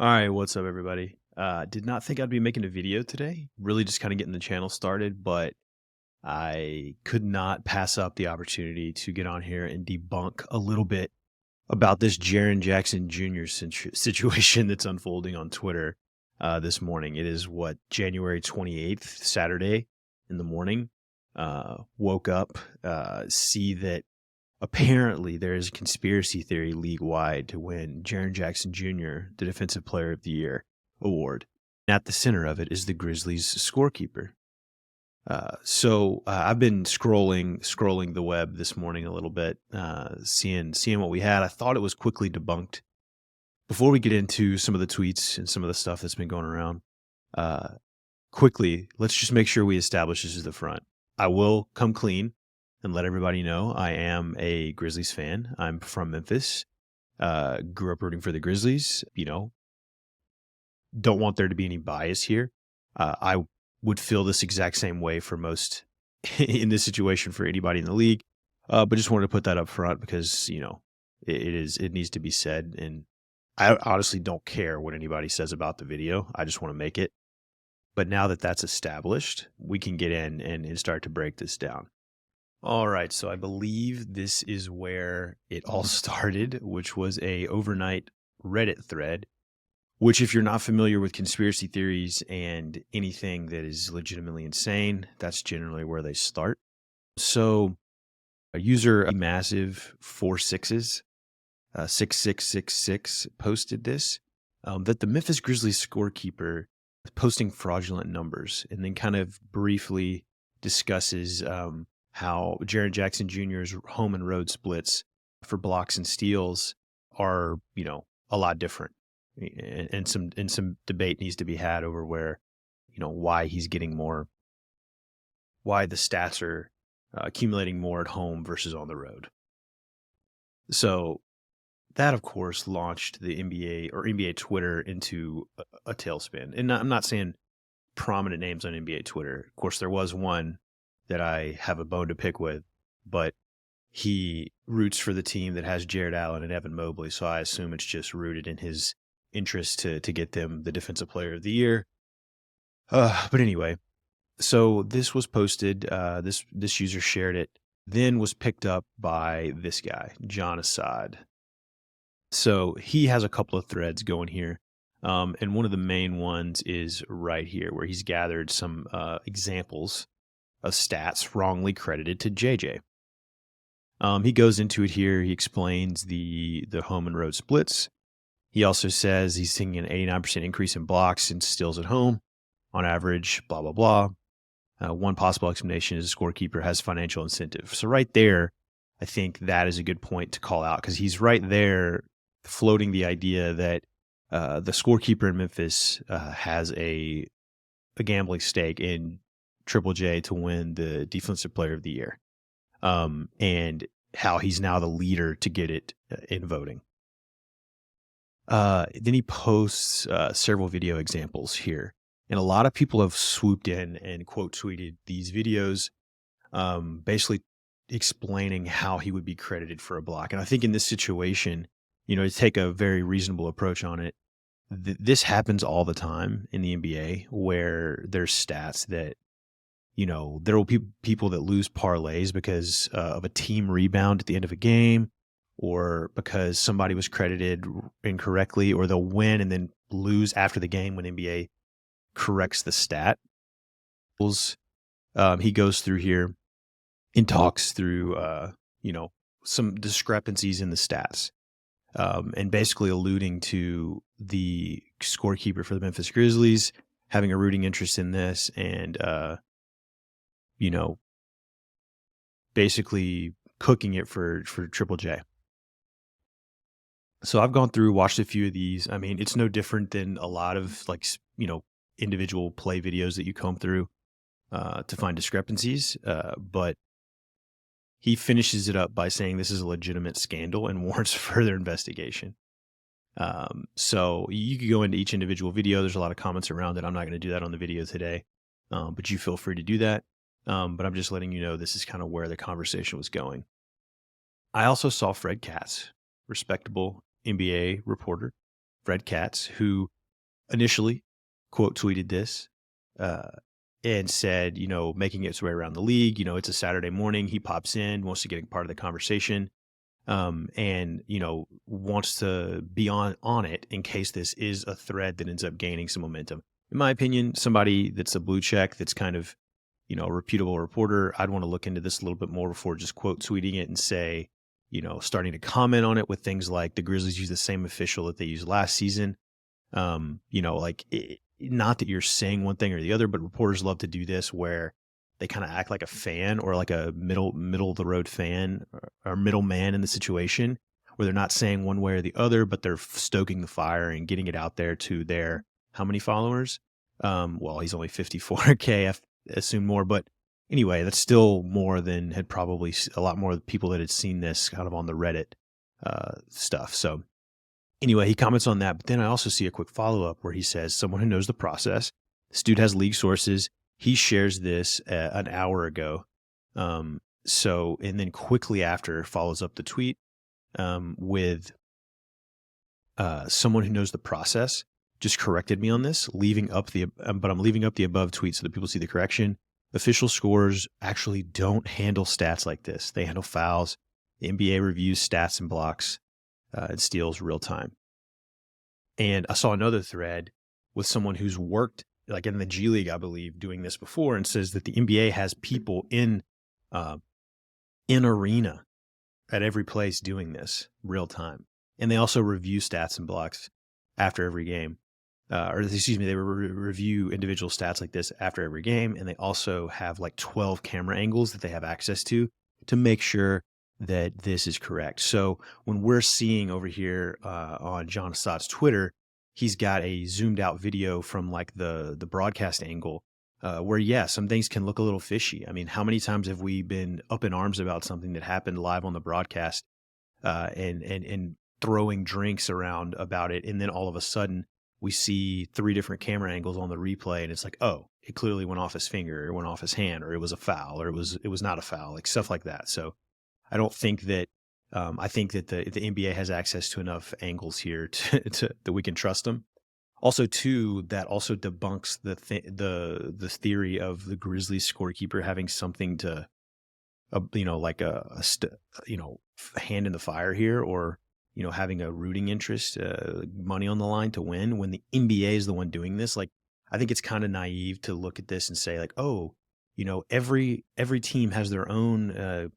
All right, what's up, everybody? Did not think I'd be making a video today. Really just kind of getting the channel started, but I could not pass up the opportunity to get on here and debunk a little bit about this Jaren Jackson Jr. Situation that's unfolding on Twitter this morning. It is January 28th, Saturday in the morning. Woke up, see that apparently there is a conspiracy theory league-wide to win Jaren Jackson Jr. the Defensive Player of the Year award. And at the center of it is the Grizzlies scorekeeper. I've been scrolling the web this morning a little bit, seeing what we had. I thought it was quickly debunked. Before we get into some of the tweets and some of the stuff that's been going around, quickly, let's just make sure we establish this is the front. I will come clean and let everybody know I am a Grizzlies fan. I'm from Memphis. Grew up rooting for the Grizzlies. Don't want there to be any bias here. I would feel this exact same way for most in this situation for anybody in the league. But just wanted to put that up front because, it needs to be said. And I honestly don't care what anybody says about the video. I just want to make it. But now that that's established, we can get in and start to break this down. All right, so I believe this is where it all started, which was a overnight Reddit thread, which if you're not familiar with conspiracy theories and anything that is legitimately insane, that's generally where they start. So a user, a massive 46s, 6666 posted this, that the Memphis Grizzlies scorekeeper is posting fraudulent numbers, and then kind of briefly discusses how Jaren Jackson Jr.'s home and road splits for blocks and steals are, a lot different. And some debate needs to be had over why he's getting more, why the stats are accumulating more at home versus on the road. So that, of course, launched the NBA Twitter into a tailspin. And I'm not saying prominent names on NBA Twitter. Of course, there was one that I have a bone to pick with, but he roots for the team that has Jared Allen and Evan Mobley, so I assume it's just rooted in his interest to get them the Defensive Player of the Year. But anyway, so this was posted. This user shared it, then was picked up by this guy, John Assad. So he has a couple of threads going here, and one of the main ones is right here, where he's gathered some examples of stats wrongly credited to JJ. He goes into it here. He explains the home and road splits. He also says he's seeing an 89% increase in blocks and steals at home on average, blah, blah, blah. One possible explanation is the scorekeeper has financial incentive. So right there, I think that is a good point to call out because he's right there floating the idea that the scorekeeper in Memphis has a gambling stake in Triple J to win the Defensive Player of the Year, and how he's now the leader to get it in voting. Then he posts several video examples here, and a lot of people have swooped in and quote tweeted these videos, basically explaining how he would be credited for a block. And I think in this situation, to take a very reasonable approach on it, this happens all the time in the NBA where there's stats that there will be people that lose parlays because of a team rebound at the end of a game, or because somebody was credited incorrectly, or they'll win and then lose after the game when NBA corrects the stat. He goes through here and talks through, some discrepancies in the stats, and basically alluding to the scorekeeper for the Memphis Grizzlies having a rooting interest in this and, basically cooking it for Triple J. So I've gone through, watched a few of these. I mean, it's no different than a lot of individual play videos that you comb through to find discrepancies. But he finishes it up by saying this is a legitimate scandal and warrants further investigation. So you could go into each individual video. There's a lot of comments around it. I'm not going to do that on the video today, but you feel free to do that. But I'm just letting you know this is kind of where the conversation was going. I also saw Fred Katz, respectable NBA reporter, Fred Katz, who initially quote tweeted this and said, making its way around the league, it's a Saturday morning. He pops in, wants to get a part of the conversation, and, wants to be on it in case this is a thread that ends up gaining some momentum. In my opinion, somebody that's a blue check, that's kind of, a reputable reporter, I'd want to look into this a little bit more before just quote tweeting it and say, starting to comment on it with things like the Grizzlies use the same official that they used last season. Not that you're saying one thing or the other, but reporters love to do this where they kind of act like a fan or like a middle of the road fan or middleman in the situation, where they're not saying one way or the other, but they're stoking the fire and getting it out there to their, how many followers? Well, he's only 54K, I assume more, but anyway, that's still more than had probably a lot more people that had seen this kind of on the Reddit stuff. So anyway, he comments on that, but then I also see a quick follow-up where he says, someone who knows the process. This dude has league sources. He shares this an hour ago. And then quickly after follows up the tweet with someone who knows the process just corrected me on this, but I'm leaving up the above tweet so that people see the correction. Official scores actually don't handle stats like this. They handle fouls. The NBA reviews stats and blocks and steals real time. And I saw another thread with someone who's worked like in the G League, I believe, doing this before, and says that the NBA has people in arena at every place doing this real time. And they also review stats and blocks after every game. They review individual stats like this after every game. And they also have like 12 camera angles that they have access to make sure that this is correct. So when we're seeing over here on John Assad's Twitter, he's got a zoomed out video from like the broadcast angle where, some things can look a little fishy. I mean, how many times have we been up in arms about something that happened live on the broadcast and throwing drinks around about it, and then all of a sudden we see 3 different camera angles on the replay, and it's like, oh, it clearly went off his finger, or it went off his hand, or it was a foul, or it was not a foul, like stuff like that. So I don't think that I think that the NBA has access to enough angles here to that we can trust them. Also, too, that also debunks the theory of the Grizzlies scorekeeper having something to, like a hand in the fire here, or having a rooting interest, money on the line to win, when the NBA is the one doing this. Like, I think it's kind of naive to look at this and say like, oh, every team has their own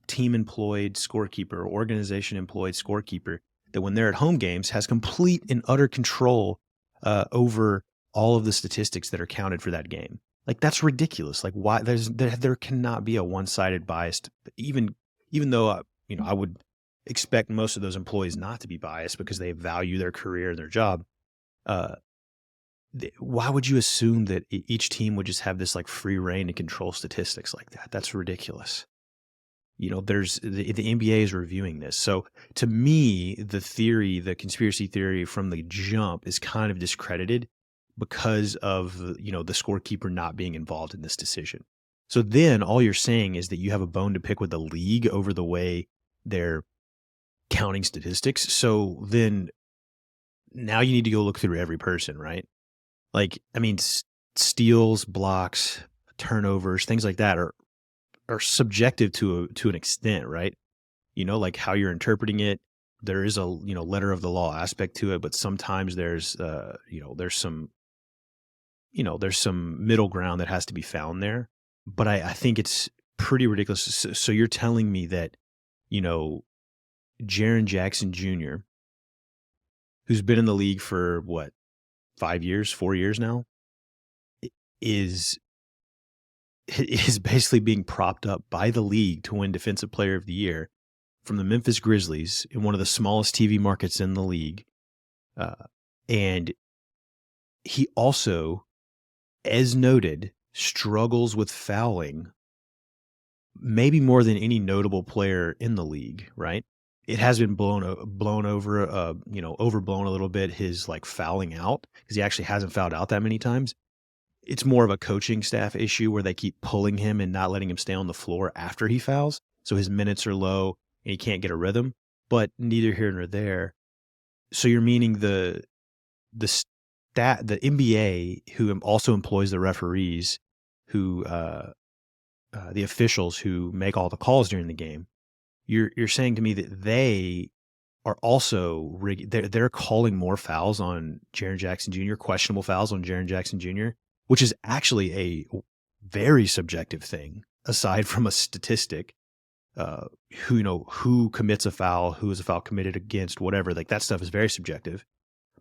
team employed scorekeeper or organization employed scorekeeper that when they're at home games has complete and utter control over all of the statistics that are counted for that game. Like, that's ridiculous. Like, why there cannot be a one-sided bias, even though I would expect most of those employees not to be biased because they value their career and their job. Why would you assume that each team would just have this like free reign to control statistics like that? That's ridiculous. There's the NBA is reviewing this. So to me, the conspiracy theory from the jump is kind of discredited because of, the scorekeeper not being involved in this decision. So then all you're saying is that you have a bone to pick with the league over the way they're counting statistics. So then now you need to go look through every person, right? Like, I mean, steals, blocks, turnovers, things like that are subjective to an extent, right? Like how you're interpreting it. There is a letter of the law aspect to it, but sometimes there's some middle ground that has to be found there. But I think it's pretty ridiculous. So you're telling me that Jaren Jackson Jr., who's been in the league for what, 4 years now, is basically being propped up by the league to win Defensive Player of the Year from the Memphis Grizzlies in one of the smallest TV markets in the league. And he also, as noted, struggles with fouling maybe more than any notable player in the league, right? It has been overblown a little bit, his like fouling out, because he actually hasn't fouled out that many times. It's more of a coaching staff issue where they keep pulling him and not letting him stay on the floor after he fouls. So his minutes are low and he can't get a rhythm. But neither here nor there. So you're meaning the NBA who also employs the referees who the officials who make all the calls during the game. You're saying to me that they are also they're calling more fouls on Jaren Jackson Jr., questionable fouls on Jaren Jackson Jr., which is actually a very subjective thing aside from a statistic. Who commits a foul, who is a foul committed against, whatever. Like that stuff is very subjective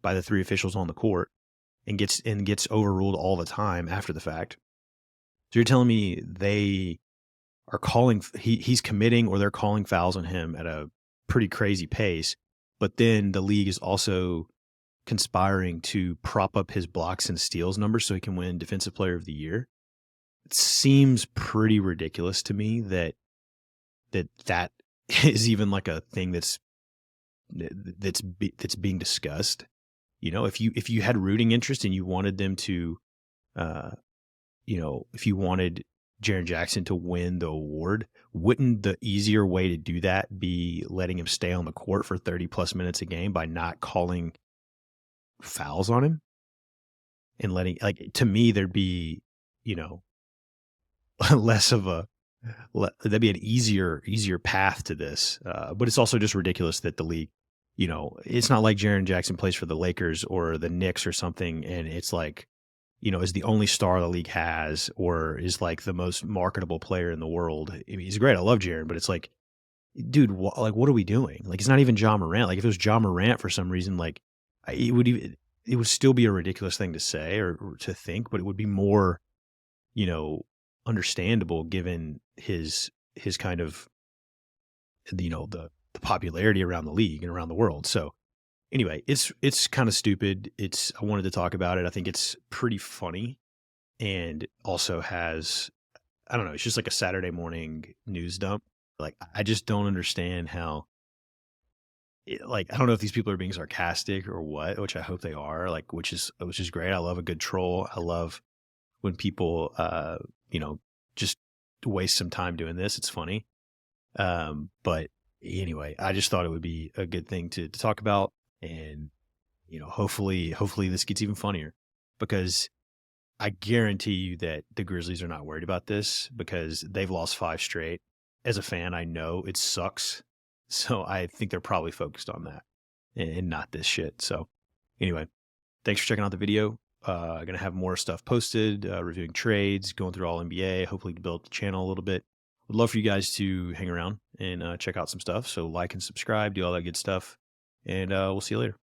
by the three officials on the court and gets overruled all the time after the fact. So you're telling me they are calling he's committing or they're calling fouls on him at a pretty crazy pace, but then the league is also conspiring to prop up his blocks and steals numbers so he can win Defensive Player of the Year. It seems pretty ridiculous to me that is even like a thing that's being discussed. If you had rooting interest and you wanted them to, if you wanted Jaren Jackson to win the award, wouldn't the easier way to do that be letting him stay on the court for 30 plus minutes a game by not calling fouls on him and to me, there'd be, less of that'd be an easier path to this. But it's also just ridiculous that the league, it's not like Jaren Jackson plays for the Lakers or the Knicks or something. And it's like, is the only star the league has or is like the most marketable player in the world. I mean, he's great. I love Jaren, but it's like, dude, what are we doing? Like, it's not even Ja Morant. Like if it was Ja Morant for some reason, like it would still be a ridiculous thing to say or to think, but it would be more, understandable given his kind of, the popularity around the league and around the world. So anyway, it's kind of stupid. I wanted to talk about it. I think it's pretty funny and also has, I don't know, it's just like a Saturday morning news dump. Like, I just don't understand how, I don't know if these people are being sarcastic or what, which I hope they are, like, which is great. I love a good troll. I love when people, just waste some time doing this. It's funny. But anyway, I just thought it would be a good thing to talk about. And, hopefully this gets even funnier because I guarantee you that the Grizzlies are not worried about this because they've lost 5 straight. As a fan, I know it sucks. So I think they're probably focused on that and not this shit. So anyway, thanks for checking out the video. Going to have more stuff posted, reviewing trades, going through all NBA, hopefully to build up the channel a little bit. Would love for you guys to hang around and check out some stuff. So like and subscribe, do all that good stuff. And we'll see you later.